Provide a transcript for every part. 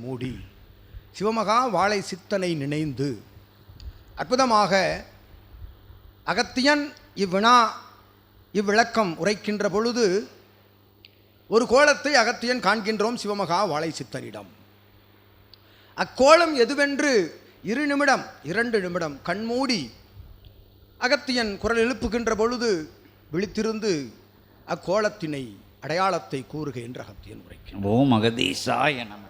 மூடி சிவமகா வாழை சித்தனை நினைந்து அற்புதமாக அகத்தியன் இவ்விளக்கம் உரைக்கின்ற பொழுது ஒரு கோலத்தை அகத்தியன் காண்கின்றோம் சிவமகா வாழை சித்தனிடம். அக்கோலம் எதுவென்று 2 நிமிடம் கண்மூடி அகத்தியன் குரல் எழுப்புகின்ற பொழுது விழித்திருந்து அக்கோலத்தினை அடையாளத்தை கூறுக என்று அகத்தியன் உரைக்கின்றான். ஓம் அகதீசாய நமः.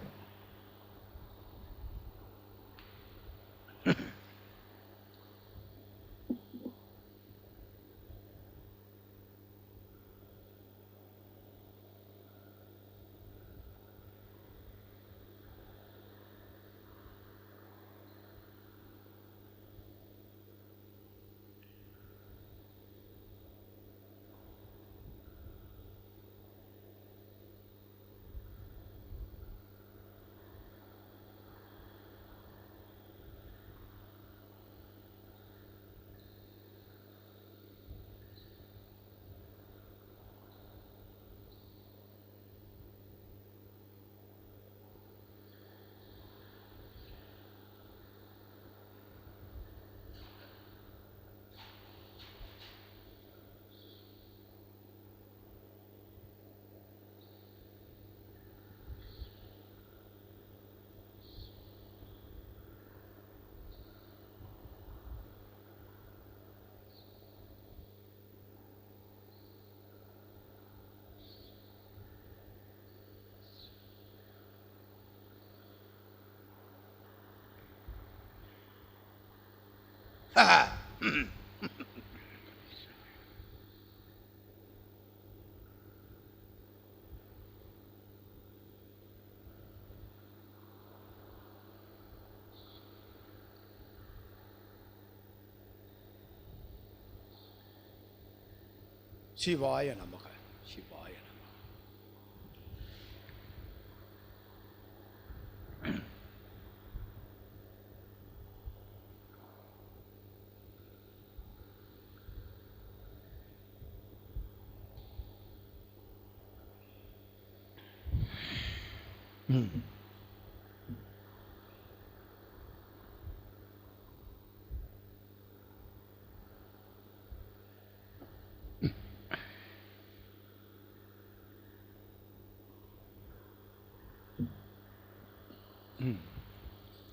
சிவாய நமக. சிவாய நமக.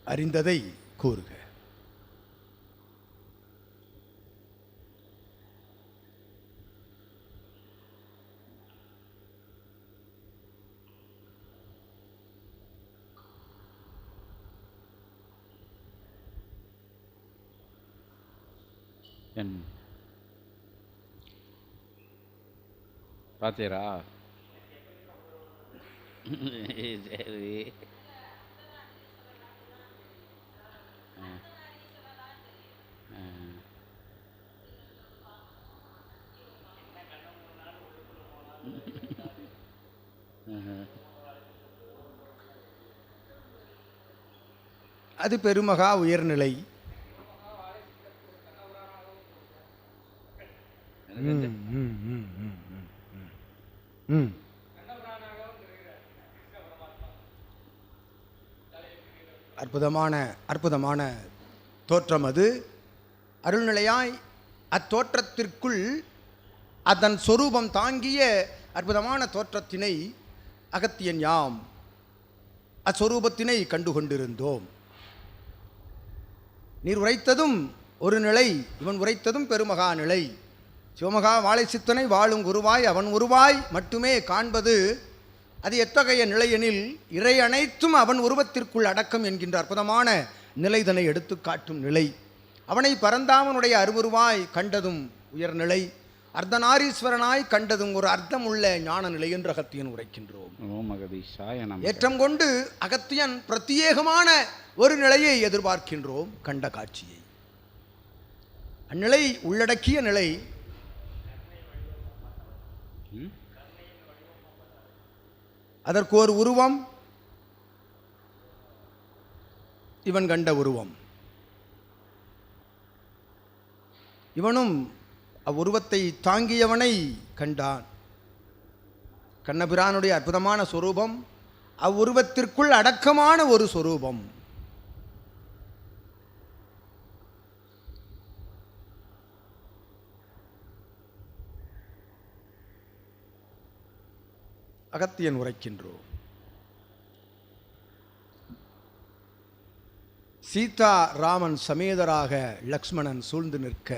அறிந்ததை கூறுக. பார்த்தீரா? சரி. அது பெருமகா உயர்நிலை. அற்புதமான தோற்றம் அது. அருள்நிலையாய் அத்தோற்றத்திற்குள் அதன் சொரூபம் தாங்கிய அற்புதமான தோற்றத்தினை அகத்தியன் யாம் அச்சொரூபத்தினை கண்டுகொண்டிருந்தோம். நீர் உரைத்ததும் ஒரு நிலை, இவன் உரைத்ததும் பெருமகா நிலை. சிவமகா வாழை சித்தனை வாழும் குருவாய் அவன் உருவாய் மட்டுமே காண்பது அது எத்தகைய நிலையெனில் இறை அனைத்தும் அவன் உருவத்திற்குள் அடக்கம் என்கின்ற அற்புதமான நிலைதனை எடுத்து காட்டும் நிலை. அவனை பரந்தாமனுடைய அருவுருவாய் கண்டதும் உயர்நிலை, அர்த்தநாரீஸ்வரனாய் கண்டதும் ஒரு அர்த்தம் உள்ள ஞான நிலை என்று அகத்தியன் உரைக்கின்றோம். ஏற்றம் கொண்டு அகத்தியன் பிரத்யேகமான ஒரு நிலையை எதிர்பார்க்கின்றோம். கண்ட காட்சியை அந்நிலை உள்ளடக்கிய நிலை. அதற்கு ஒரு உருவம், இவன் கண்ட உருவம். இவனும் அவ்வுருவத்தை தாங்கியவனை கண்டான். கண்ணபிரானுடைய அற்புதமான சொரூபம் அவ்வுருவத்திற்குள் அடக்கமான ஒரு சொரூபம். அகத்தியன் உரைக்கின்றோம். சீதா ராமன் சமேதராக லக்ஷ்மணன் சூழ்ந்து நிற்க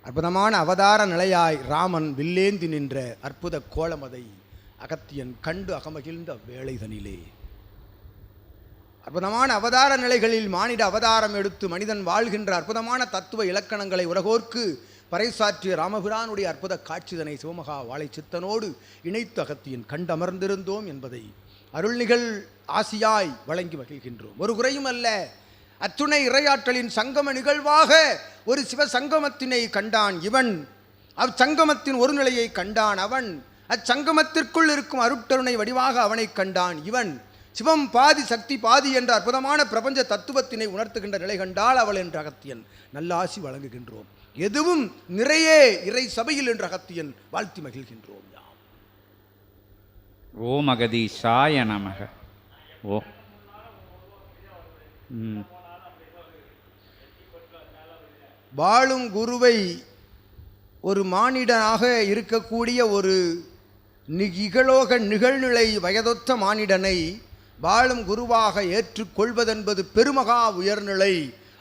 அற்புதமான அவதார நிலையாய் ராமன் வில்லேந்தி நின்ற அற்புத கோலமதை அகத்தியன் கண்டு அகமகிழ்ந்த வேளைதனிலே அற்புதமான அவதார நிலைகளில் மானிட அவதாரம் எடுத்து மனிதன் வாழ்கின்ற அற்புதமான தத்துவ இலக்கணங்களை உலகோர்க்கு பறைசாற்றிய ராமபிரானுடைய அற்புத காட்சிதனை சிவமகா வாழைச்சித்தனோடு இணைத்து அகத்தியன் கண்டமர்ந்திருந்தோம் என்பதை அருள்நிகழ் ஆசியாய் வழங்கி மகிழ்கின்றோம். ஒரு குறையும் அல்ல, அத்துணை இறையாற்றலின் சங்கம நிகழ்வாக ஒரு சிவசங்கமத்தினை கண்டான் இவன். அச்சங்கமத்தின் ஒரு நிலையை கண்டான் அவன். அச்சங்கமத்திற்குள் இருக்கும் அருட்கருணை வடிவாக அவனை கண்டான் இவன். சிவம் பாதி சக்தி பாதி என்ற அற்புதமான பிரபஞ்ச தத்துவத்தினை உணர்த்துகின்ற நிலை கண்டால் அவள் என்ற அகத்தியன் நல்ல ஆசி வழங்குகின்றோம். எதுவும் நிறையே இறை சபையில் என்ற அகத்தியன் வாழ்த்தி மகிழ்கின்றோம். ஓம் அகதீசாய நமக. ஓ வாழும் குருவை ஒரு மானிடனாக இருக்கக்கூடிய ஒரு இகலோக நிகழ்நிலை வயதொத்த மானிடனை வாழும் குருவாக ஏற்றுக்கொள்வதென்பது பெருமகா உயர்நிலை.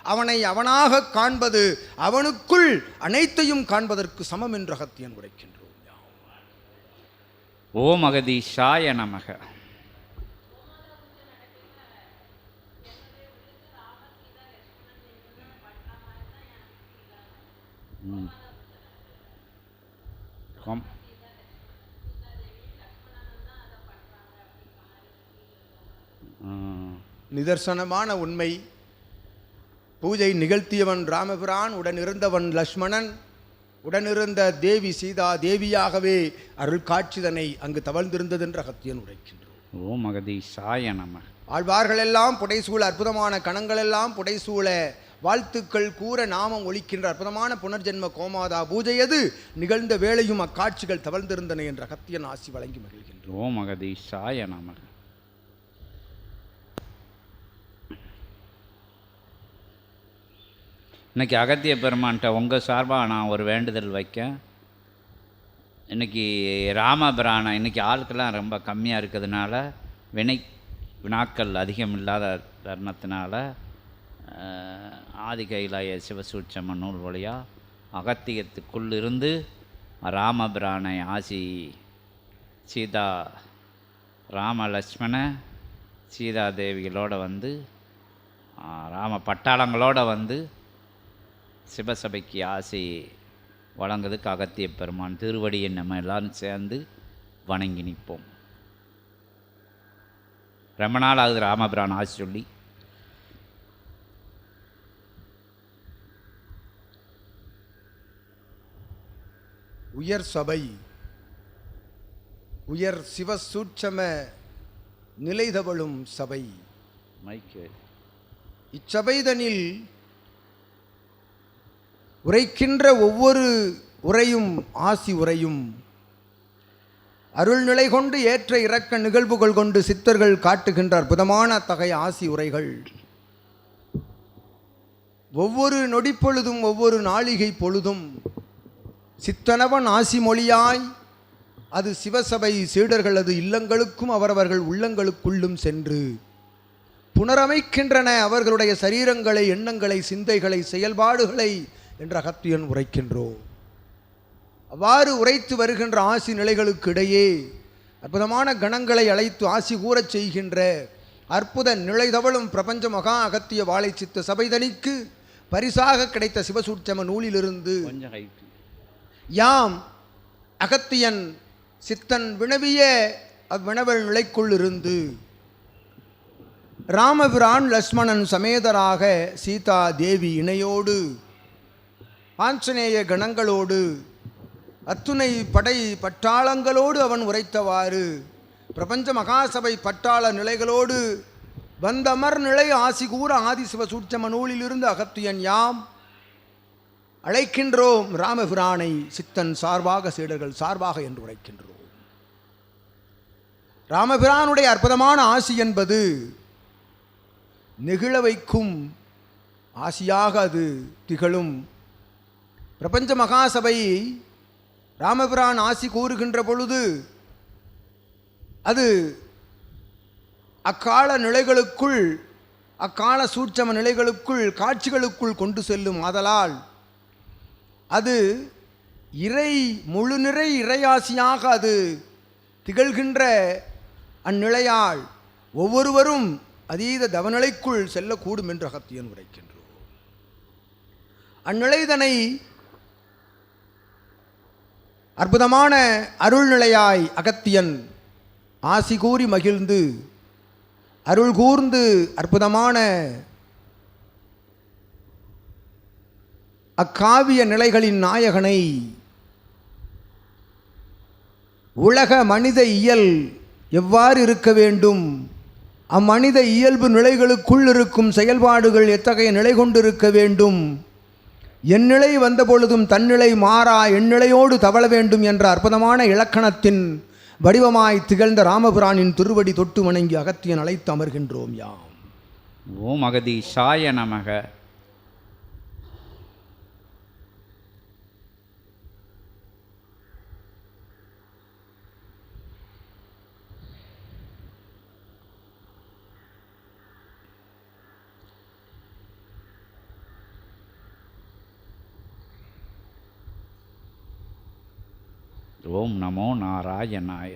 அவனை அவனாக காண்பது அவனுக்குள் அனைத்தையும் காண்பதற்கு சமம் என்று அகத்தியன் உரைக்கின்றோம். ஓம் அகதீசாய நமக. நிதர்சனமான உண்மை. பூஜை நிகழ்த்தியவன் ராமபிரான், உடனிருந்தவன் லக்ஷ்மணன், உடனிருந்த தேவி சீதா தேவியாகவே அருள் காட்சிதனை அங்கு தவழ்ந்திருந்தது என்று அகத்தியன் உரைக்கின்றோம். ஓம் அகதீசாய நமக. ஆழ்வார்கள் எல்லாம் புடைசூழ, அற்புதமான கணங்கள் எல்லாம் புடைசூழ வாழ்த்துக்கள் கூற நாமம் ஒலிக்கின்ற அற்புதமான புனர்ஜென்ம கோமாதா பூஜையது நிகழ்ந்த வேளையும் அக்காட்சிகள் தவழ்ந்திருந்தன என்ற அகத்தியன் ஆசி வழங்கி மகிழ்கின்றோம். ஓம் அகதீசாய நமக. இன்றைக்கி அகத்திய பெருமான்கிட்ட உங்கள் சார்பாக நான் ஒரு வேண்டுதல் வைக்க. இன்றைக்கி ராமபிரானை இன்றைக்கி ஆட்கள்லாம் ரொம்ப கம்மியாக இருக்கிறதுனால, வினாக்கள் அதிகம் இல்லாத தருணத்தினால ஆதி கைலாய சிவசூட்சம நூல் வழியாக அகத்தியத்துக்குள்ளிருந்து ராமபிரானை ஆசி சீதா ராம லக்ஷ்மண சீதா தேவிகளோடு வந்து ராம பட்டாளங்களோடு வந்து சிவசபைக்கு ஆசை வழங்குறதுக்கு அகத்திய பெருமான் திருவடியை நம்ம எல்லோரும் சேர்ந்து வணங்கி நிற்போம். ரொம்ப நாள் ஆகுது ராமபிரான் ஆசி சொல்லி. உயர் சபை, உயர் சிவசூட்சம நிலைதவளும் சபை. இச்சபைதனில் உரைக்கின்ற ஒவ்வொரு உரையும் ஆசி உரையும் அருள்நிலை கொண்டு ஏற்ற இறக்க நிகழ்வுகள் கொண்டு சித்தர்கள் காட்டுகின்ற அற்புதமான அத்தகைய ஆசி உரைகள். ஒவ்வொரு நொடிப்பொழுதும் ஒவ்வொரு நாளிகை பொழுதும் சித்தனவன் ஆசி மொழியாய் அது சிவசபை சீடர்களது இல்லங்களுக்கும் அவரவர்கள் உள்ளங்களுக்குள்ளும் சென்று புனரமைக்கின்றன அவர்களுடைய சரீரங்களை, எண்ணங்களை, சிந்தைகளை, செயல்பாடுகளை என்ற அகத்தியன் உரைக்கின்றோம். அவ்வாறு உரைத்து வருகின்ற ஆசி நிலைகளுக்கு இடையே அற்புதமான கணங்களை அழைத்து ஆசி கூறச் செய்கின்ற அற்புத நிலைதவளும் பிரபஞ்ச மகா அகத்திய வாழைச்சித்த சபைதனிக்கு பரிசாக கிடைத்த சிவசூட்சம நூலிலிருந்து யாம் அகத்தியன் சித்தன் வினவிய அவ்வினவல் நிலைக்குள் இருந்து ராமபிரான் லக்ஷ்மணன் சமேதராக சீதா தேவி இணையோடு ஆஞ்சநேய கணங்களோடு அத்துணை படை பட்டாளங்களோடு அவன் உரைத்தவாறு பிரபஞ்ச மகாசபை பட்டாள நிலைகளோடு வந்தமர் நிலை ஆசி கூற ஆதிசிவ சூட்சம நூலிலிருந்து அகத்தியன் யாம் அழைக்கின்றோம் ராமபிரானை சித்தன் சார்பாக, சீடர்கள் சார்பாக என்று உரைக்கின்றோம். ராமபிரானுடைய அற்புதமான ஆசி என்பது நெகிழ வைக்கும் ஆசியாக அது திகழும். பிரபஞ்ச மகாசபை ராமபிரான் ஆசி கூறுகின்ற பொழுது அது அக்கால நிலைகளுக்குள், அக்கால சூட்சம நிலைகளுக்குள், காட்சிகளுக்குள் கொண்டு செல்லும். ஆதலால் அது இறை முழுநிறை இறையாசியாக அது திகழ்கின்ற அந்நிலையால் ஒவ்வொருவரும் அதீத தவநிலைக்குள் செல்லக்கூடும் என்று அகத்தியன் உரைக்கின்றோம். அந்நிலைதனை அற்புதமான அருள்நிலையாய் அகத்தியன் ஆசி கூறி மகிழ்ந்து அருள் கூர்ந்து அற்புதமான அக்காவிய நிலைகளின் நாயகனை உலக மனித இயல் எவ்வாறு இருக்க வேண்டும், அம்மனித இயல்பு நிலைகளுக்குள் இருக்கும் செயல்பாடுகள் எத்தகைய நிலை கொண்டிருக்க வேண்டும், எந்நிலை வந்த பொழுதும் தன்னிலை மாறா எந்நிலையோடு தவழ வேண்டும் என்ற அற்புதமான இலக்கணத்தின் வடிவமாய் திகழ்ந்த ராமபிரானின் திருவடி தொட்டு வணங்கி அகத்தியன் அழைத்து அமர்கின்றோம் யாம். ஓம் அகதீஷாய நமக. ஓம் நமோ நாராயணாய.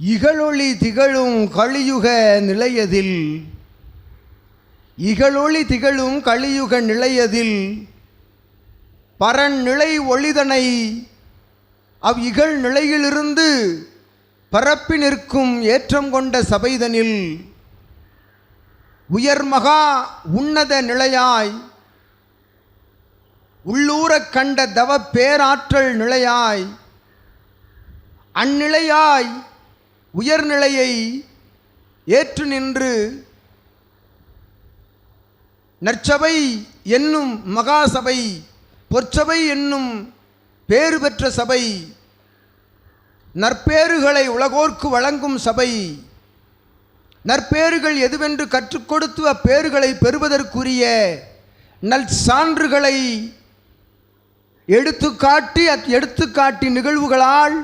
இகழொளி திகழும் கலியுக நிலையதில், இகழொளி திகழும் கலியுக நிலையதில் பரநிலை ஒளிதனை அவ் இகழ் நிலையிலிருந்து பரப்பி நிற்கும் ஏற்றம் கொண்ட சபைதனில் உயர்மகா உன்னத நிலையாய் உள்ளூரக் கண்ட தவ பேராற்றல் நிலையாய் அந்நிலையாய் உயர்நிலையை ஏற்று நின்று நற்சபை என்னும் மகாசபை, பொற்சபை என்னும் பேறு பெற்ற சபை, நற்பேறுகளை உலகோர்க்கு வழங்கும் சபை, நற்பேறுகள் எதுவென்று கற்றுக் கொடுத்து அப்பேறுகளை பெறுவதற்குரிய நல் சான்றுகளை எடுத்துக்காட்டி நிகழ்வுகளால்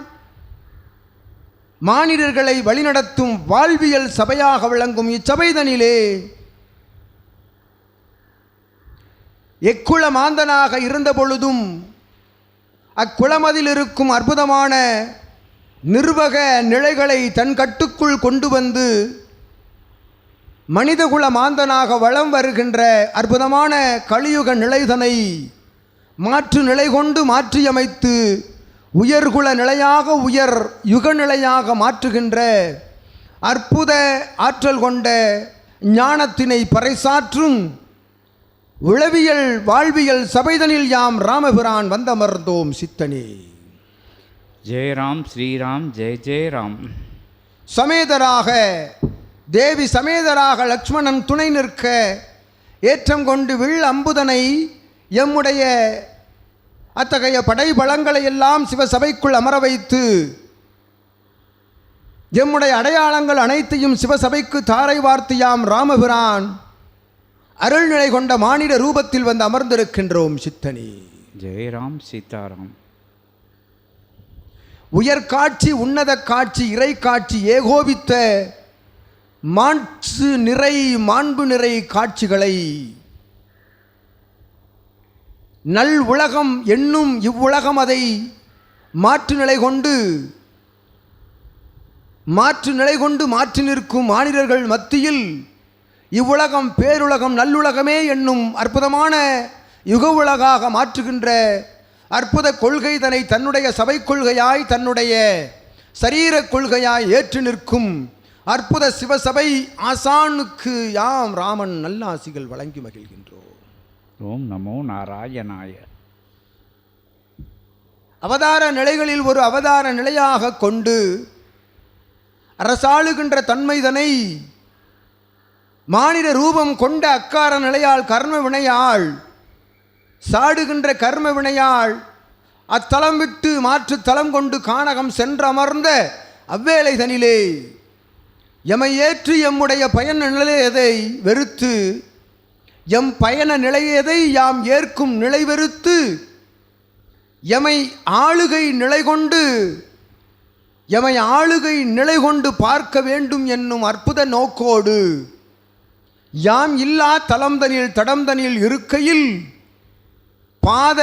மானிடர்களை வழிநடத்தும் வாழ்வியல் சபையாக விளங்கும் இச்சபைதனிலே எக்குள மாந்தனாக இருந்த பொழுதும் அக்குளமதில் இருக்கும் அற்புதமான நிர்வக நிலைகளை தன் கட்டுக்குள் கொண்டு வந்து மனிதகுல மாந்தனாக வலம் வருகின்ற அற்புதமான கலியுக நிலைதனை மாற்று நிலை கொண்டு மாற்றியமைத்து உயர்குல நிலையாக உயர் யுகநிலையாக மாற்றுகின்ற அற்புத ஆற்றல் கொண்ட ஞானத்தினை பறைசாற்றும் உளவியல் வாழ்வியல் சபைதனில் யாம் ராமபிரான் வந்தமர்ந்தோம் சித்தனே. ஜெயராம் ஸ்ரீராம் ஜெய ஜெயராம். சமேதராக தேவி சமேதராக லக்ஷ்மணன் துணை நிற்க ஏற்றம் கொண்டு வில் அம்புதனை எம்முடைய அத்தகைய படைபலங்களை எல்லாம் சிவசபைக்குள் அமர வைத்து எம்முடைய அடையாளங்கள் அனைத்தையும் சிவசபைக்கு தாரை வார்த்தியாம் ராமபிரான் அருள்நிலை கொண்ட மானிட ரூபத்தில் வந்து அமர்ந்திருக்கின்றோம் சித்தனே. ஜெயராம் சீதாராம். உயர்காட்சி உன்னத காட்சி இறை காட்சி ஏகோபித்த மாண்பு நிறை மாண்பு நிறை காட்சிகளை நல் உலகம் என்னும் இவ்வுலகம் அதை மாற்று நிலை கொண்டு மாற்றி நிற்கும் மானிடர்கள் மத்தியில் இவ்வுலகம் பேருலகம் நல்லுலகமே என்னும் அற்புதமான யுக உலகாக மாற்றுகின்ற அற்புத கொள்கை தன்னை தன்னுடைய சபை கொள்கையாய் தன்னுடைய சரீர கொள்கையாய் ஏற்று நிற்கும் அற்புத சிவசபை ஆசானுக்கு யாம் ராமன் நல்லாசிகள் வழங்கி மகிழ்கின்றோம். ஓம் நமோ நாராயணாய. அவதார நிலைகளில் ஒரு அவதார நிலையாக கொண்டு அரசாளுகின்ற தன்மைதனை மானிட ரூபம் கொண்ட அக்கார நிலையால் கர்ம வினையாள் சாடுகின்ற கர்ம வினையாள் அத்தலம் விட்டு மாற்று தலம் கொண்டு கானகம் சென்றமர்ந்த அவ்வேளை தனிலே எமை ஏற்று எம்முடைய பயண நிலையதை வெறுத்து எம் பயண நிலையதை யாம் ஏற்கும் நிலை வெறுத்து எமை ஆளுகை நிலை கொண்டு எமை ஆளுகை நிலை கொண்டு பார்க்க வேண்டும் என்னும் அற்புத நோக்கோடு யாம் இல்லா தலம்தனில் தடம்தனில் இருக்கையில் பாத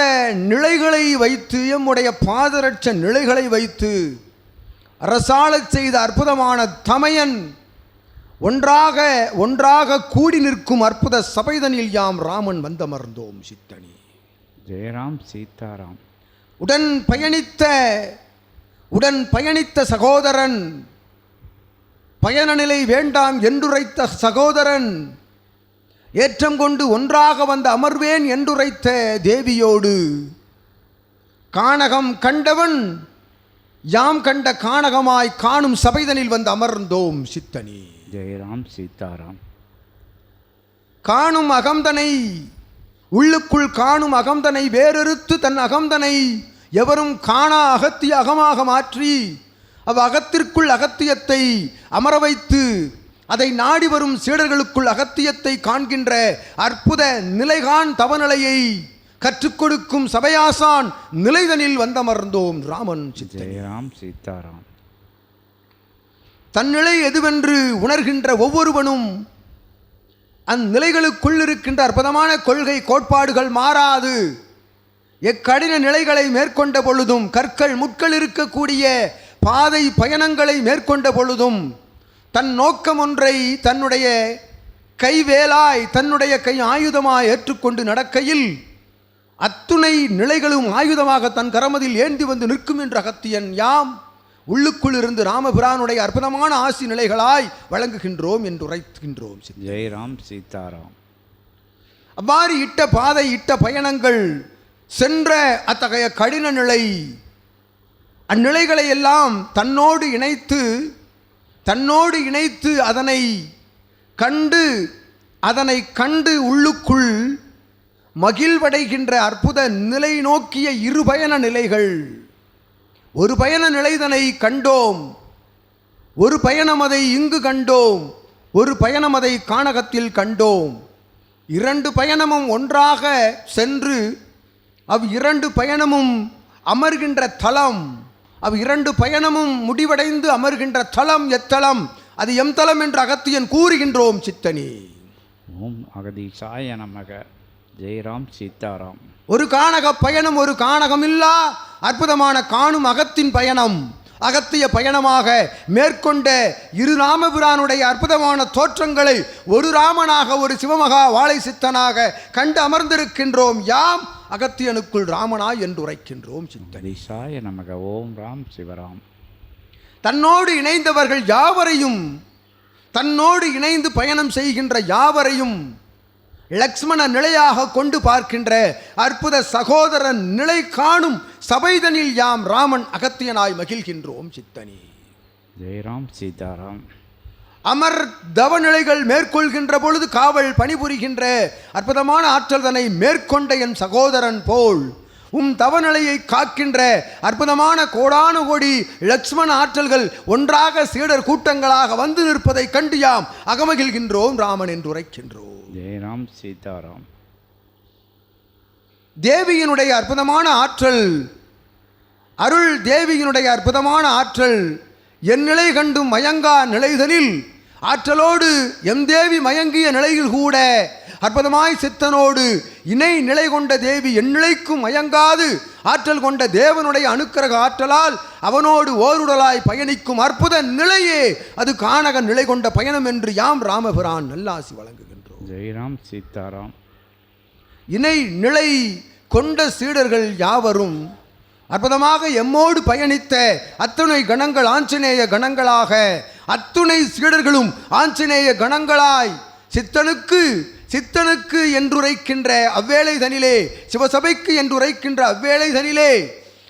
நிலைகளை வைத்து எம்முடைய பாதரட்ச நிலைகளை வைத்து அரசாளச் செய்த அற்புதமான தமையன் ஒன்றாக கூடி நிற்கும் அற்புத சபைதனில் யாம் ராமன் வந்தமர்ந்தோம் சித்தனி. ஜெயராம் சீதாராம். உடன் பயணித்த சகோதரன், பயண நிலை வேண்டாம் என்றுரைத்த சகோதரன், ஏற்றம் கொண்டு ஒன்றாக வந்து அமர்வேன் என்றுரைத்த தேவியோடு கானகம் கண்டவன் யாம் கண்ட கானகமாய் காணும் சபைதனில் வந்து அமர்ந்தோம் சித்தனி. ஜெயராம் சீதாராம். காணும் அகம்தனை உள்ளுக்குள் காணும் அகம்தனை வேறறுத்து தன் அகம்தனை எவரும் காணா அகத்திய அகமாக மாற்றி அவ் அகத்திற்குள் அகத்தியத்தை அமர வைத்து அதை நாடி வரும் சீடர்களுக்குள் அகத்தியத்தை காண்கின்ற அற்புத நிலைகான் தவநிலையை கற்றுக் கொடுக்கும் சபையாசான் நிலைதனில் வந்தமர்ந்தோம் ராமன். ஜெயராம் சீதாராம். தன்னிலை எதுவென்று உணர்கின்ற ஒவ்வொருவனும் அந்நிலைகளுக்குள் இருக்கின்ற அற்புதமான கொள்கை கோட்பாடுகள் மாறாது. எக்கடின நிலைகளை மேற்கொண்ட பொழுதும் கற்கள் முட்கள் இருக்கக்கூடிய பாதை பயணங்களை மேற்கொண்ட பொழுதும் தன் நோக்கம் ஒன்றை தன்னுடைய கைவேலாய் தன்னுடைய கை ஆயுதமாய் ஏற்றுக்கொண்டு நடக்கையில் அத்துணை நிலைகளும் ஆயுதமாக தன் கரமதில் ஏந்தி வந்து நிற்கும் என்ற அகத்தியன் யாம் உள்ளுக்குள் இருந்து ராமபிரானுடைய அற்புதமான ஆசி நிலைகளாய் வழங்குகின்றோம் என்று உரைக்கின்றோம். ஜெயராம் சீதாராம். அவ்வாறு இட்ட பாதை இட்ட பயணங்கள் சென்ற அத்தகைய கடின நிலை அந்நிலைகளை எல்லாம் தன்னோடு இணைத்து அதனை கண்டு உள்ளுக்குள் மகிழ்வடைகின்ற அற்புத நிலை நோக்கிய இரு பயண நிலைகள். ஒரு பயண நிலைதனை கண்டோம், ஒரு பயணம் அதை இங்கு கண்டோம், ஒரு பயணம் அதை கானகத்தில் கண்டோம். இரண்டு பயணமும் ஒன்றாக சென்று இரண்டு பயணமும் அமர்கின்ற தலம், இரண்டு பயணமும் முடிவடைந்து அமர்கின்ற தலம் எத்தலம், அது எம் தலம் என்று அகத்தியன் கூறுகின்றோம் சித்தனி. ஓம் அகதீசாய நமக. ஜெயராம் சீதாராம். ஒரு கானக பயணம், ஒரு கானகம் இல்லா அற்புதமான காணும் அகத்தின் பயணம், அகத்திய பயணமாக மேற்கொண்ட இரு ராமபிரானுடைய அற்புதமான தோற்றங்களை ஒரு ராமனாக ஒரு சிவமகா வாழை சித்தனாக கண்டு அமர்ந்திருக்கின்றோம். யாம் அகத்தியனுக்குள் ராமனாய் என்று உரைக்கின்றோம் சித்தனீசாய நமக. ஓம் ராம் சிவராம். தன்னோடு இணைந்தவர்கள் யாவரையும், தன்னோடு இணைந்து பயணம் செய்கின்ற யாவரையும் லக்ஷ்மண நிலையாக கொண்டு பார்க்கின்ற அற்புத சகோதரன் நிலை காணும் சபைதனில் யாம் ராமன் அகத்தியனாய் மகிழ்கின்றோம் சித்தனி. ஜெயராம் சீதாராம். அமர் தவநிலைகள் மேற்கொள்கின்ற பொழுது காவல் பணிபுரிகின்ற அற்புதமான ஆற்றல் தன்னை மேற்கொண்ட என் சகோதரன் போல் தவநிலையை காக்கின்ற அற்புதமான கோடானு கோடி லக்ஷ்மண ஆற்றல்கள் ஒன்றாக சீடர் கூட்டங்களாக வந்து நிற்பதை கண்டு யாம் அகமகிழ்கின்றோம் ராமன் என்று உரைக்கின்றோம். ஜெயராம் சீதாராம். தேவியினுடைய அற்புதமான ஆற்றல், அருள் தேவியினுடைய அற்புதமான ஆற்றல் என் நிலை கண்டும் மயங்கா நிலைதனில் ஆற்றலோடு எம் தேவி மயங்கிய நிலையில் கூட அற்புதமாய் சித்தனோடு இணை நிலை கொண்ட தேவி என் நிலைக்கும் மயங்காது ஆற்றல் கொண்ட தேவனுடைய அனுக்கிரக ஆற்றலால் அவனோடு ஓருடலாய் பயணிக்கும் அற்புத நிலையே அது கானக நிலை கொண்ட பயணம் என்று யாம் ராமபிரான் நல்லாசி வழங்குகின்றோம். ஜெயராம் சீதாராம். இணை நிலை கொண்ட சீடர்கள் யாவரும் அற்புதமாக எம்மோடு பயணித்த அத்துணை கணங்கள் ஆஞ்சநேய கணங்களாக, அத்துணை சீடர்களும் ஆஞ்சநேய கணங்களாய் சித்தனுக்கு என்றுரைக்கின்ற அவ்வேளை தனிலே, சிவசபைக்கு என்றுரைக்கின்ற அவ்வேளை தனிலே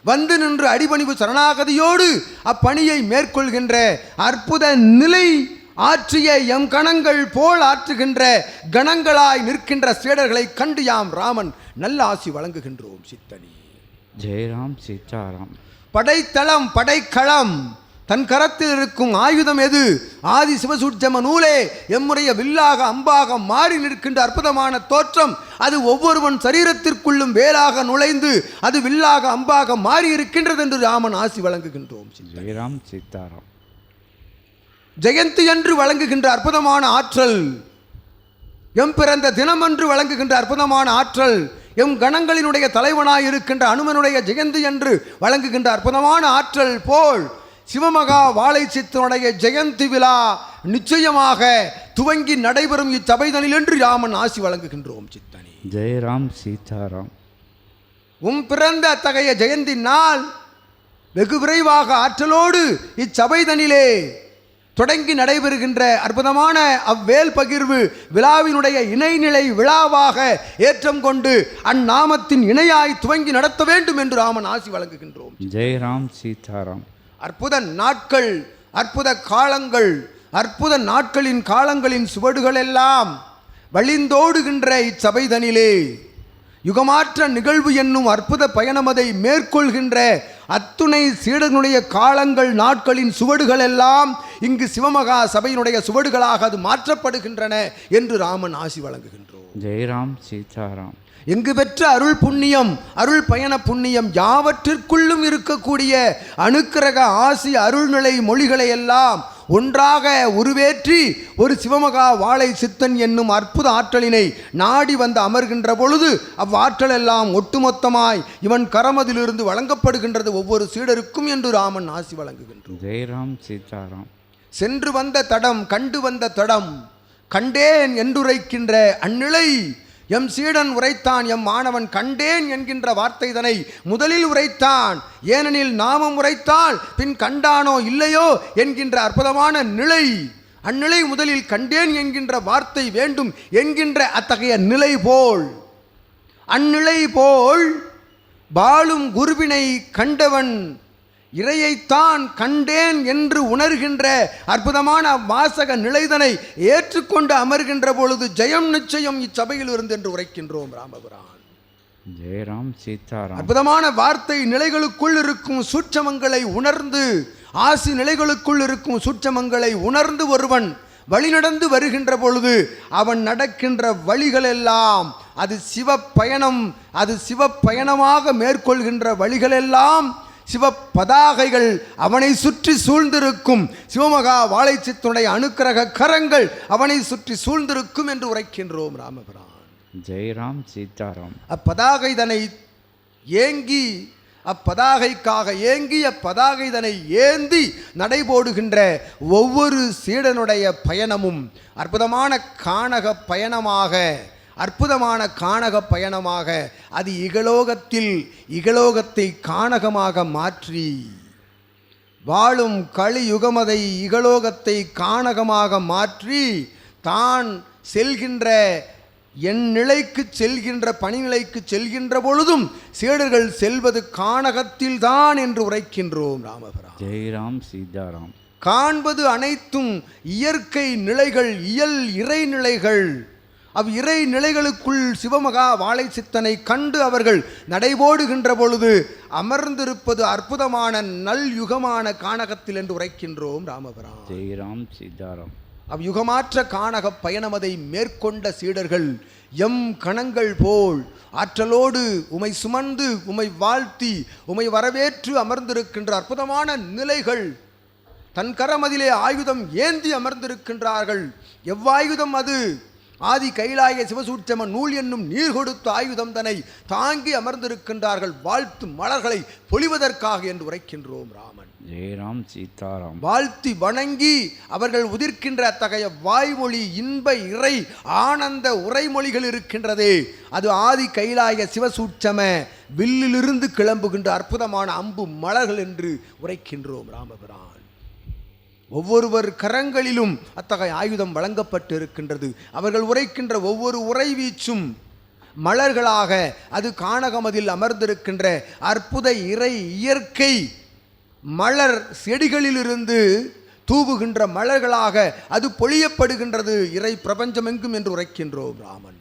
வந்து நின்று அடிபணிவு சரணாகதியோடு அப்பணியை மேற்கொள்கின்ற அற்புத நிலை ஆற்றிய எம் கணங்கள் போல் ஆற்றுகின்ற கணங்களாய் நிற்கின்ற சீடர்களை கண்டு யாம் ராமன் நல்ல ஆசி வழங்குகின்றோம் சித்தனி. ஜெயராம் சீதாராம். படைத்தளம் படைக்களம் தன் கரத்தில் இருக்கும் ஆயுதம் எது? ஆதி சிவசூட்சம நூலே எம்முடைய வில்லாக அம்பாக மாறி நிற்கின்ற அற்புதமான தோற்றம். அது ஒவ்வொருவன் சரீரத்திற்குள்ளும் வேலாக நுழைந்து அது வில்லாக அம்பாக மாறி இருக்கின்றது என்று ராமன் ஆசி வழங்குகின்றோம். ஜெயராம் சீதாராம். ஜெயந்தி என்று வழங்குகின்ற அற்புதமான ஆற்றல், எம் பிறந்த தினமன்று வழங்குகின்ற அற்புதமான ஆற்றல், எம் கணங்களினுடைய தலைவனாய் இருக்கின்ற அனுமனுடைய ஜெயந்தி என்று வழங்குகின்ற அற்புதமான ஆற்றல் போல் சிவமகா வாழைச்சித்தனுடைய ஜெயந்தி விழா நிச்சயமாக துவங்கி நடைபெறும் இச்சபைதனில் என்று ராமன் ஆசி வழங்குகின்றோம் சித்தனி. ஜெயராம் சீதாராம். பிறந்த அத்தகைய ஜெயந்தி நாள் வெகு விரைவாக ஆற்றலோடு இச்சபைதனிலே தொடங்கி நடைபெறுகின்ற அற்புதமான அவ்வேல் பகிர்வு விழாவினுடைய இணைநிலை விழாவாக ஏற்றம் கொண்டு அந்நாமத்தின் இணையாய் துவங்கி நடத்த வேண்டும் என்று ராமன் ஆசி வழங்குகின்றோம். ஜெயராம் சீதாராம். அற்புத நாட்கள், அற்புத காலங்கள், அற்புத நாட்களின் காலங்களின் சுவடுகள் எல்லாம் வழிந்தோடுகின்ற இச்சபைதனிலே யுகமாற்ற நிகழ்வு என்னும் அற்புத பயணமதை மேற்கொள்கின்ற அத்துணை சீடனுடைய காலங்கள் நாட்களின் சுவடுகள் எல்லாம் இங்கு சிவமகா சபையினுடைய சுவடுகளாக அது மாற்றப்படுகின்றன என்று ராமன் ஆசி வழங்குகின்றோம். ஜெயராம் சீதாராம். எங்கு பெற்ற அருள் புண்ணியம், அருள் பயண புண்ணியம் யாவற்றிற்குள்ளும் இருக்கக்கூடிய அனுக்கிரக ஆசி அருள்நிலை மொழிகளை எல்லாம் ஒன்றாக உருவேற்றி ஒரு சிவமகா வாழை சித்தன் என்னும் அற்புத ஆற்றலினை நாடி வந்து அமர்கின்ற பொழுது அவ்வாற்றல் எல்லாம் ஒட்டுமொத்தமாய் இவன் கரமதிலிருந்து வழங்கப்படுகின்றது ஒவ்வொரு சீடருக்கும் என்று ராமன் ஆசி வழங்குகின்றான். ஜெயராம் சீதாராம். சென்று வந்த தடம் கண்டு வந்த தடம் கண்டேன் என்றுரைக்கின்ற அந்நிலை எம் சீடன் உரைத்தான். எம் மாணவன் கண்டேன் என்கின்ற வார்த்தைதனை முதலில் உரைத்தான். ஏனெனில் நாமம் உரைத்தால் பின் கண்டானோ இல்லையோ என்கின்ற அற்புதமான நிலை, அந்நிலை முதலில் கண்டேன் என்கின்ற வார்த்தை வேண்டும் என்கின்ற அத்தகைய நிலை போல், அந்நிலை போல் பாலும் குருவினை கண்டவன் இறையைத்தான் கண்டேன் என்று உணர்கின்ற அற்புதமான வாசக நிலைதனை ஏற்றுக்கொண்டு அமர்கின்ற பொழுது ஜெயம் நிச்சயம் இச்சபையில் இருந்து என்று உரைக்கின்றோம் ராமபுரான். ஜெயராம் சீதாராம். அற்புதமான வார்த்தை நிலைகளுக்குள் இருக்கும் சூட்சமங்களை உணர்ந்து, ஆசி நிலைகளுக்குள் இருக்கும் சூட்சமங்களை உணர்ந்து ஒருவன் வழிநடந்து வருகின்ற பொழுது அவன் நடக்கின்ற வழிகளெல்லாம் அது சிவ பயணம், அது சிவ பயணமாக மேற்கொள்கின்ற வழிகளெல்லாம் சிவ பதாகைகள் அவனை சுற்றி சூழ்ந்திருக்கும். சிவமகா வாழைச்சித்துடைய அனுக்கிரக கரங்கள் அவனை சுற்றி சூழ்ந்திருக்கும் என்று உரைக்கின்றோம் ராமபிரான். ஜெயராம் சீதாராம். அப்பதாகைதனை ஏங்கி, அப்பதாகைக்காக ஏங்கி அப்பதாகைதனை ஏந்தி நடைபோடுகின்ற ஒவ்வொரு சீடனுடைய பயணமும் அற்புதமான கானக பயணமாக, அற்புதமான கானக பயணமாக அது இகலோகத்தில் இகலோகத்தை கானகமாக மாற்றி வாழும் கலியுகமதை இகலோகத்தை கானகமாக மாற்றி தான் செல்கின்ற என் நிலைக்கு செல்கின்ற பணிநிலைக்கு செல்கின்ற பொழுதும் சீடர்கள் செல்வது கானகத்தில் தான் என்று உரைக்கின்றோம் ராமபிரான். ஜெயராம் சீதாராம். காண்பது அனைத்தும் இயற்கை நிலைகள், இயல் இறை நிலைகள். அவ் இறை நிலைகளுக்குள் சிவமகா வாழை சித்தனை கண்டு அவர்கள் நடைபோடுகின்ற பொழுது அமர்ந்திருப்பது அற்புதமான நல் யுகமான கானகத்தில் என்று உரைக்கின்றோம் ராமபிரான். ஜெயராம் சீதாராம். அவ்யுகமாற்ற கானக பயணமதை மேற்கொண்ட சீடர்கள் எம் கணங்கள் போல் ஆற்றலோடு உமை சுமந்து உமை வாழ்த்தி உமை வரவேற்று அமர்ந்திருக்கின்ற அற்புதமான நிலைகள். தன் கரமதிலே ஆயுதம் ஏந்தி அமர்ந்திருக்கின்றார்கள். எவ்வாயுதம் அது? ஆதி கைலாய சிவசூட்சம நூல் என்னும் நீர் கொடுத்த ஆயுதம் தன்னை தாங்கி அமர்ந்திருக்கின்றார்கள் வாழ்த்து மலர்களை பொழிவதற்காக என்று உரைக்கின்றோம் ராமன். ஜெயராம் சீதாராம். வாழ்த்தி வணங்கி அவர்கள் உதிர்க்கின்ற அத்தகைய வாய்மொழி இன்ப இறை ஆனந்த உரைமொழிகள் இருக்கின்றதே, அது ஆதி கைலாய சிவசூட்சம வில்லிலிருந்து கிளம்புகின்ற அற்புதமான அம்பு மலர்கள் என்று உரைக்கின்றோம் ராமபிரான். ஒவ்வொருவர் கரங்களிலும் அத்தகைய ஆயுதம் வழங்கப்பட்டு இருக்கின்றது. அவர்கள் உரைக்கின்ற ஒவ்வொரு உரை வீச்சும் மலர்களாக, அது கானகமதில் அமர்ந்திருக்கின்ற அற்புத இறை இயற்கை மலர் செடிகளிலிருந்து தூவுகின்ற மலர்களாக அது பொழியப்படுகின்றது இறை பிரபஞ்சமெங்கும் என்று உரைக்கின்றோம் ராமன்.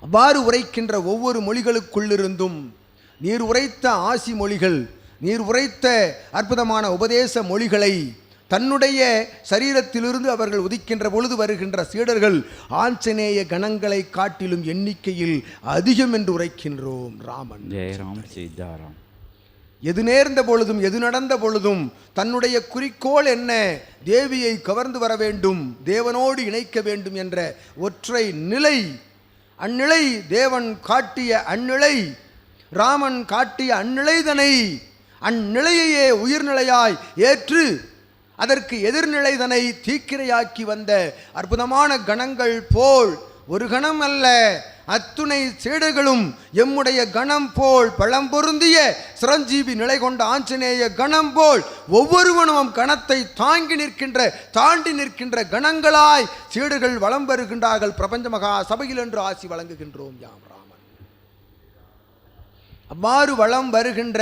அவ்வாறு உரைக்கின்ற ஒவ்வொரு மொழிகளுக்குள்ளிருந்தும் நீர் உரைத்த ஆசி மொழிகள், நீர் உரைத்த அற்புதமான உபதேச மொழிகளை தன்னுடைய சரீரத்திலிருந்து அவர்கள் உதிக்கின்ற பொழுது வருகின்ற சீடர்கள் ஆஞ்சநேய கணங்களை காட்டிலும் எண்ணிக்கையில் அதிகம் என்று உரைக்கின்றோம் ராமன். ஜெயராம் சீதாராம். எது நேர்ந்த பொழுதும் எது நடந்த பொழுதும் தன்னுடைய குறிக்கோள் என்ன? தேவியை கவர்ந்து வர வேண்டும், தேவனோடு இணைக்க வேண்டும் என்ற ஒற்றை நிலை. அந்நிலை தேவன் காட்டிய அந்நிலை, ராமன் காட்டிய அந்நிலைதனை, அந்நிலையையே உயிர்நிலையாய் ஏற்று அதற்கு எதிர்நிலைதனை தீக்கிரையாக்கி வந்த அற்புதமான கணங்கள் போல் ஒரு கணம் அல்ல, அத்துணை சீடர்களும் எம்முடைய கணம் போல் பழம் பொருந்திய சிரஞ்சீவி நிலை கொண்ட ஆஞ்சநேய கணம் போல் ஒவ்வொருவனும் கணத்தை தாண்டி நிற்கின்ற கணங்களாய் சீடர்கள் வலம் வருகின்றார்கள் பிரபஞ்ச மகா சபையில் என்று ஆசி வழங்குகின்றோம் யாம் ராமன். அவ்வாறு வலம் வருகின்ற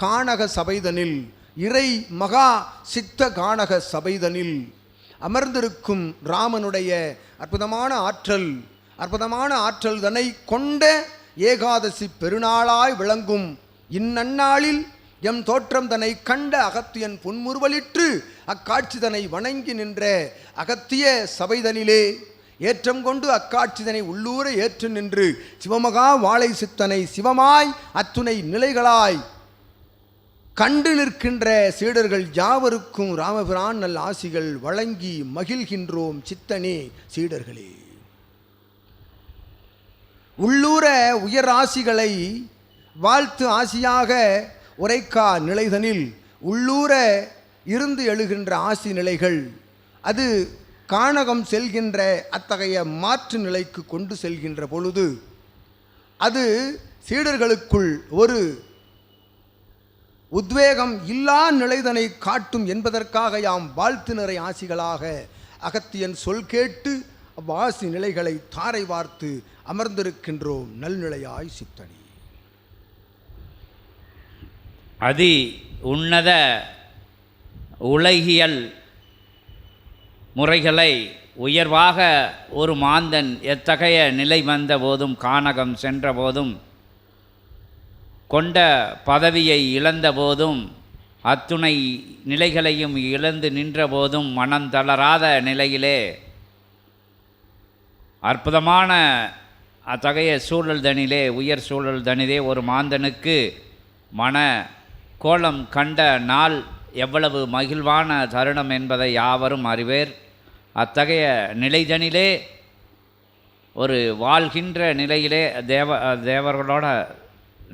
கானக சபைதனில், இறை மகா சித்த கானக சபைதனில் அமர்ந்திருக்கும் ராமனுடைய அற்புதமான ஆற்றல் தன்னை கொண்ட ஏகாதசி பெருநாளாய் விளங்கும் இந்நன்னாளில் எம் தோற்றம் தன்னை கண்ட அகத்தியன் புன்முறுவலிற்று அக்காட்சி தன்னை வணங்கி நின்ற அகத்திய சபைதனிலே ஏற்றம் கொண்டு அக்காட்சிதனை உள்ளூர ஏற்று நின்று சிவமகா வாழை சித்தனை சிவமாய் அத்துணை நிலைகளாய் கண்டு நிற்கின்ற சீடர்கள் யாவருக்கும் ராமபிரான் நல் ஆசிகள் வழங்கி மகிழ்கின்றோம் சித்தனே சீடர்களே. உள்ளூர உயர் ஆசிகளை வாழ்த்து ஆசியாக உரைக்கா நிலைதனில் உள்ளூர இருந்து எழுகின்ற ஆசி நிலைகள் அது கானகம் செல்கின்ற அத்தகைய மாற்று நிலைக்கு கொண்டு செல்கின்ற பொழுது அது சீடர்களுக்குள் ஒரு உத்வேகம் இல்லா நிலைதனை காட்டும் என்பதற்காக யாம் வாழ்த்து நிறை ஆசிகளாக அகத்தியன் சொல் கேட்டு அவ்வாசி நிலைகளை தாரை வார்த்து அமர்ந்திருக்கின்றோம் நல்நிலையாய் சித்தனி. அதி உன்னத உலகியல் முறைகளை உயர்வாக ஒரு மாந்தன் எத்தகைய நிலை வந்த போதும், கானகம் சென்ற போதும், கொண்ட பதவியை இழந்த போதும், அத்துணை நிலைகளையும் இழந்து நின்ற போதும் மனம் தளராத நிலையிலே அற்புதமான அத்தகைய சூழல் தனிலே, உயர் சூழல் தனிலே ஒரு மாந்தனுக்கு மன கோலம் கண்ட நாள் எவ்வளவு மகிழ்வான தருணம் என்பதை யாவரும் அறிவேர். அத்தகைய நிலைதனிலே ஒரு வாழ்கின்ற நிலையிலே தேவர்களோட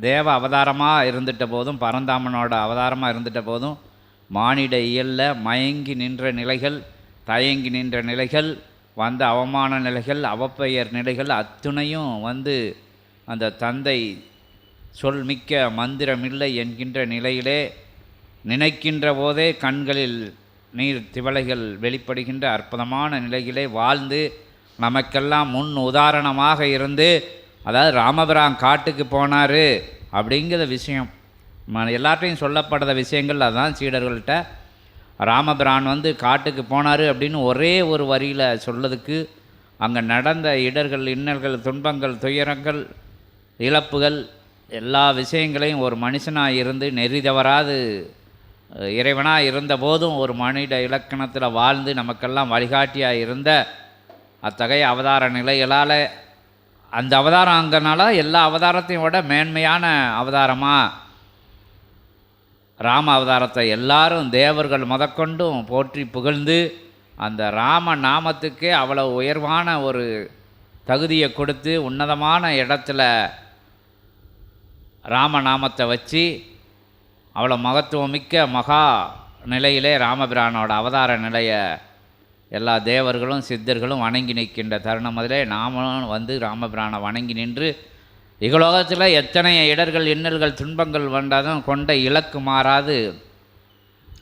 தேவ அவதாரமாக இருந்துட்ட போதும், பரந்தாமனோட அவதாரமாக இருந்துட்ட போதும், மானிட இயலில் மயங்கி நின்ற நிலைகள், தயங்கி நின்ற நிலைகள், வந்த அவமான நிலைகள், அவப்பெயர் நிலைகள் அத்துணையும் வந்து அந்த தந்தை சொல் மிக்க மந்திரமில்லை என்கின்ற நிலையிலே நினைக்கின்ற போதே கண்களில் நீர் திவலைகள் வெளிப்படுகின்ற அற்புதமான நிலையிலே வாழ்ந்து நமக்கெல்லாம் முன் உதாரணமாக இருந்து, அதாவது ராமபிரான் காட்டுக்கு போனார் அப்படிங்கிற விஷயம் எல்லார்ட்டையும் சொல்லப்படுற விஷயங்கள். அதுதான் சீடர்கள்ட்ட ராமபிரான் வந்து காட்டுக்கு போனார் அப்படின்னு ஒரே ஒரு வரியில் சொல்லதுக்கு அங்கே நடந்த இடர்கள், இன்னல்கள், துன்பங்கள், துயரங்கள், இழப்புகள் எல்லா விஷயங்களையும் ஒரு மனுஷனாக இருந்து நெறி தவறாது இறைவனாக இருந்த போதும் ஒரு மனித இலக்கணத்தில் வாழ்ந்து நமக்கெல்லாம் வழிகாட்டியாக இருந்த அத்தகைய அவதார நிலைகளால் அந்த அவதாரம் அங்கனால எல்லா அவதாரத்தையும் விட மேன்மையான அவதாரமாக ராம அவதாரத்தை எல்லாரும் தேவர்கள் முதற்கொண்டும் போற்றி புகழ்ந்து அந்த ராம நாமத்துக்கே அவ்வளோ உயர்வான ஒரு தகுதியை கொடுத்து உன்னதமான இடத்துல ராமநாமத்தை வச்சு அவ்வளோ மகத்துவமிக்க மகா நிலையிலே ராமபிரானோட அவதார நிலையை எல்லா தேவர்களும் சித்தர்களும் வணங்கி நிற்கின்ற தருணம் அதிலே நாமளும் வந்து ராமபிரானை வணங்கி நின்று இகலோகத்தில் எத்தனை இடர்கள், இன்னல்கள், துன்பங்கள் வந்தாலும் கொண்ட இலக்கு மாறாது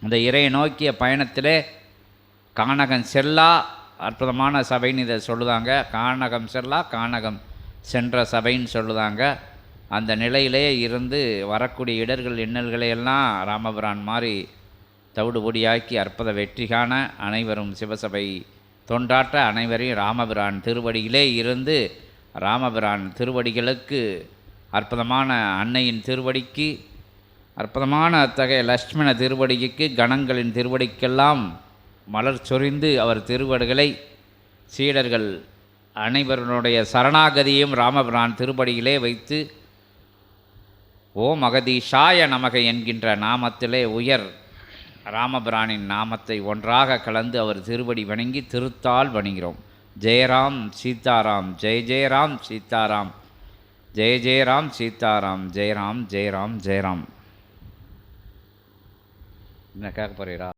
அந்த இறையை நோக்கிய பயணத்திலே கானகம் செல்லா அற்புதமான சபைன்னு இதை சொல்லுதாங்க. கானகம் செல்லா கானகம் சென்ற சபைன்னு சொல்லுதாங்க. அந்த நிலையிலே இருந்து வரக்கூடிய இடர்கள் இன்னல்களை எல்லாம் ராமபிரான் மாதிரி தவிடுபொடியாக்கி அற்புத வெற்றி காண அனைவரும் சிவசபை தொண்டாற்ற அனைவரையும் ராமபிரான் திருவடியிலே இருந்து ராமபிரான் திருவடிகளுக்கு அற்புதமான அன்னையின் திருவடிக்கு அற்புதமான அத்தகைய லட்சுமண திருவடிக்கு கணங்களின் திருவடிக்கெல்லாம் மலர் சொரிந்து அவர் திருவடிகளை சீடர்கள் அனைவருடைய சரணாகதியும் ராமபிரான் திருப்படியிலே வைத்து ஓம் அகதீஷாய நமக என்கின்ற நாமத்திலே உயர் ராமபிரானின் நாமத்தை ஒன்றாக கலந்து அவர் திருவடி வணங்கி திருத்தால் வணங்குகிறோம். ஜெயராம் சீதாராம், ஜெய ஜெயராம் சீதாராம், ஜெய ஜெயராம் சீதாராம், ஜெயராம் ஜெயராம் ஜெயராம். என்ன கேட்க போறீரா?